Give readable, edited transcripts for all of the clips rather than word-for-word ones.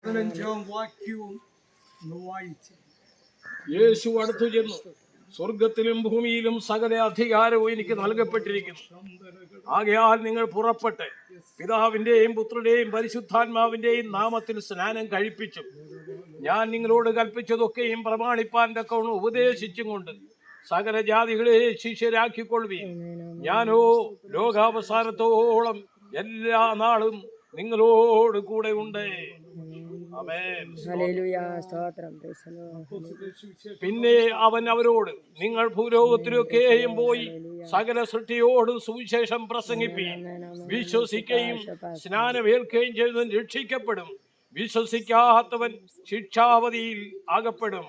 15-ാം വാക്യവും വായിച്ചു. യേശു അടുത്തു ചെന്നു, സ്വർഗത്തിലും ഭൂമിയിലും സകല അധികാരവും എനിക്ക് നൽകപ്പെട്ടിരിക്കുന്നു. ആകയാൽ നിങ്ങൾ പുറപ്പെട്ട് പിതാവിന്റെയും പുത്രന്റെയും പരിശുദ്ധാത്മാവിന്റെയും നാമത്തിൽ സ്നാനം കഴിപ്പിച്ചു ഞാൻ നിങ്ങളോട് കൽപ്പിച്ചതൊക്കെയും പ്രമാണിപ്പാൻ തക്കവണ്ണം ഉപദേശിച്ചും കൊണ്ട് സകല ജാതികളെ ശിഷ്യരാക്കിക്കൊള്ളുവീൻ. ഞാനോ ലോകാവസാനത്തോളം എല്ലാ നാളും നിങ്ങളോട് കൂടെ ഉണ്ട്. പിന്നെ അവൻ അവരോട്, നിങ്ങൾ ഭൂലോകത്തിലൊക്കെയും പോയി സകല സൃഷ്ടിയോടും സുവിശേഷം പ്രസംഗിപ്പീൻ. വിശ്വസിക്കുകയും സ്നാനമേൽക്കുകയും ചെയ്തവൻ രക്ഷിക്കപ്പെടും, വിശ്വസിക്കാത്തവൻ ശിക്ഷാവധിയിൽ അകപ്പെടും.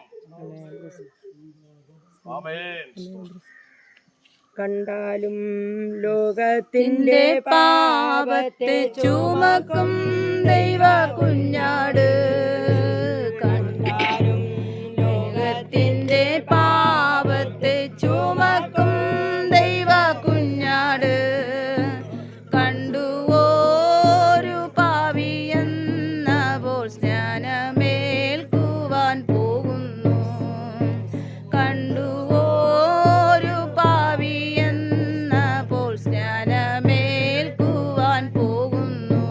ആമേൻ. കണ്ടാലും ലോകത്തിന്റെ പാപത്തെ ചുമക്കും ദൈവ കുഞ്ഞാട്, കണ്ടാലും ലോകത്തിന്റെ പാപത്തെ ചുമക്കും ദൈവ കുഞ്ഞാട്, കണ്ടുവോരു പാപിയെന്ന പോൽ സ്നാനമേൽക്കുവാൻ പോകുന്നു, കണ്ടുവോരു പാപിയെന്ന പോൽ സ്നാനമേൽക്കുവാൻ പോകുന്നു.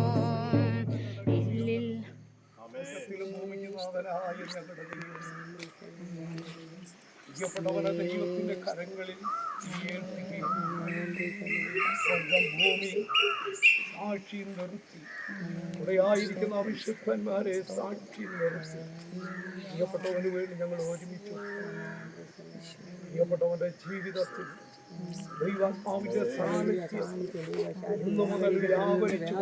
ദൈവത്തിന്റെ കരങ്ങളിൽ സ്വർഗം ഭൂമി സാക്ഷി നിർത്തി, ഇവിടെയായിരിക്കുന്ന വിശുദ്ധന്മാരെ സാക്ഷി നിർത്തി പ്രിയപ്പെട്ടവന് വേണ്ടി ഞങ്ങൾ ഒരുമിച്ചു. പ്രിയപ്പെട്ടവന്റെ ജീവിതത്തിൽ ദൈവാത്മാവിന്റെ സാന്നിധ്യം ഇന്നു മുതൽ വ്യാപരിച്ചു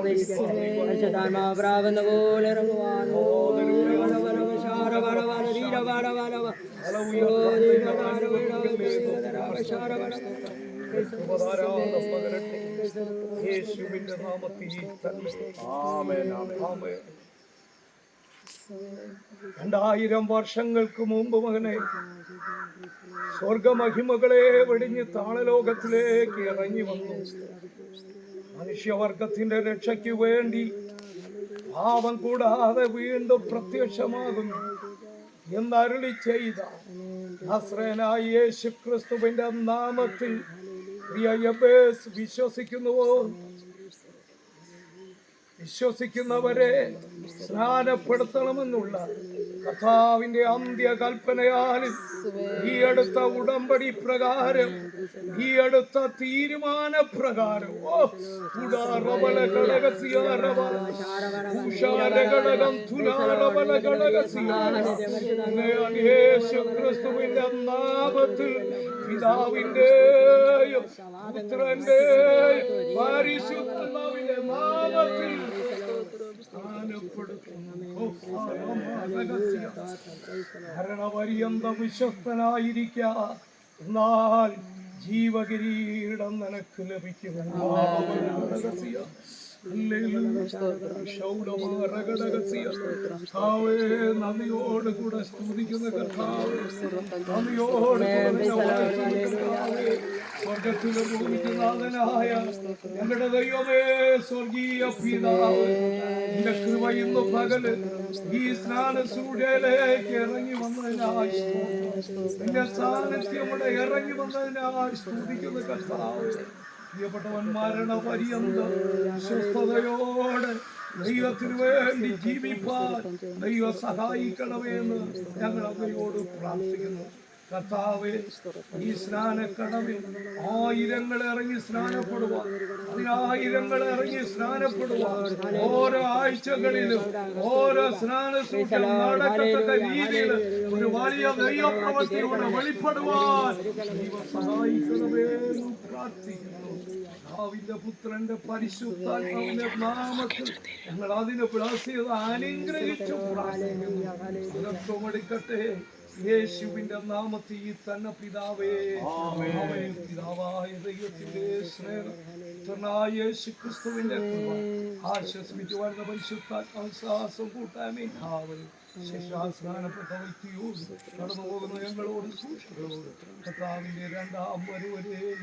യേശുവിന്റെ നാമത്തിൽ തന്നെ. ആമേൻ. 2000 വർഷങ്ങൾക്ക് മുമ്പ് മകനെ സ്വർഗമഹിമകളെ വെടിഞ്ഞ് താളലോകത്തിലേക്ക് ഇറങ്ങി വന്നു. മനുഷ്യവർഗത്തിന്റെ രക്ഷയ്ക്ക് വേണ്ടി പാപം കൂടാതെ വീണ്ടും പ്രത്യക്ഷമാകുന്നു എന്നരുളി ചെയ്ത നസ്രേനായ യേശു ക്രിസ്തുവിന്റെ നാമത്തിൽ പ്രിയ എബേസ് വിശ്വസിക്കുന്നുവോ? വിശ്വസിക്കുന്നവരെ സ്നാനപ്പെടുത്തണമെന്നുള്ള കർത്താവിന്റെ അന്ത്യകൽപ്പനയാൽ ഈ അടുത്ത ഉടമ്പടി പ്രകാരം, ഈ അടുത്ത തീരുമാന പ്രകാരം യേശു ക്രിസ്തുവിന്റെ നാമത്തിൽ പിതാവിന്റെയും പുത്രന്റെയും പരിശുദ്ധാത്മാവിന്റെ നാമത്തിൽ ഭരണപര്യന്ത വിശ്വസ്തനായിരിക്കുക, എന്നാൽ ജീവകിരീടം നിനക്ക് ലഭിക്കും. നന്ദിയോട് കൂടെ സ്തുതിക്കുന്ന കർത്താവ്, നന്ദിയോട് സ്വർഗത്തിലെ ഭൂമിക്കുനാഥനായ ഞങ്ങളുടെ ദൈവമേ, സ്വർഗീയ പിതാവ്, നിന്റെ കൃപ ഇന്ന് പകല് ഈ സ്നാനസൂര്യയിലേക്ക് ഇറങ്ങി വന്നതിനായി, നിന്റെ സാന്നിധ്യം ഇവിടെ ഇറങ്ങി വന്നതിനായി സ്തുതിക്കുന്ന കർത്താവ്. പ്രിയപ്പെട്ടവൻ മരണപര്യന്തം സ്വസ്ഥതയോടെ ദൈവത്തിന് വേണ്ടി ജീവിപ്പാൻ ദൈവം സഹായിക്കണമെന്ന് ഞങ്ങൾ അങ്ങയോട് പ്രാർത്ഥിക്കുന്നു. കർത്താവേ, ഈ സ്നാനക്കടവിൽ ആയിരങ്ങൾ ഇറങ്ങി സ്നാനപ്പെടുവാൻ, 10,000 ഇറങ്ങി സ്നാനപ്പെടുവാൻ, ഓരോ ആഴ്ചകളിലും ഓരോ സ്നാനസൂചന നടക്കത്തക്ക രീതിയിൽ ഒരു വലിയ ദൈവപ്രവൃത്തിയോടെ വെളിപ്പെടുവാൻ ദൈവം സഹായിക്കണമെന്ന് പ്രാർത്ഥിക്കുന്നു. പിതാവിന്റെ പുത്രന്റെ പരിശുദ്ധാത്മാവിന്റെ നാമത്തിൽ ഞങ്ങൾ അതിന് പ്രാർത്ഥിച്ചത് അനുഗ്രഹിച്ചു പ്രാർത്ഥിക്കുന്നു. എടുക്കട്ടെ യേശുവിന്റെ നാമത്തിൽ തന്നെ പിതാവേ. പിതാവായ ദൈവത്തിന്റെ സ്നേഹം, യേശു ക്രിസ്തുവിന്റെ ആശ്വസിപ്പിച്ചു വരുന്ന പരിശുദ്ധാത്മാവിശ്വാസം കൂട്ടാമേ ശിക്ഷാസ്നാനപ്പെട്ട വ്യക്തിയോട് കടന്നു പോകുന്ന ഞങ്ങളോട് സൂക്ഷികളോട് കർത്താവിന്റെ 2ാം വരവരെയും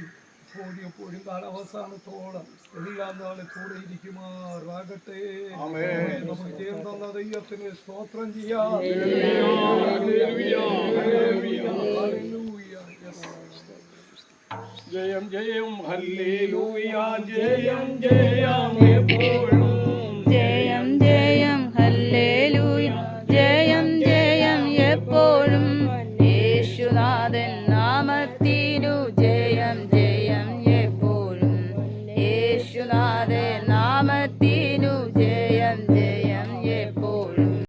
ഇപ്പോഴും എപ്പോഴും കാലാവസാനത്തോളം എല്ലാം നാളെ കൂടെ ഇരിക്കുമാറാകട്ടെ. നമുക്ക് ജയം തന്ന ദൈവത്തിന് സ്തോത്രം ചെയ്യാം. ജയം ജയം ഹല്ലേലൂയ, ജയം ജയം എപ്പോഴും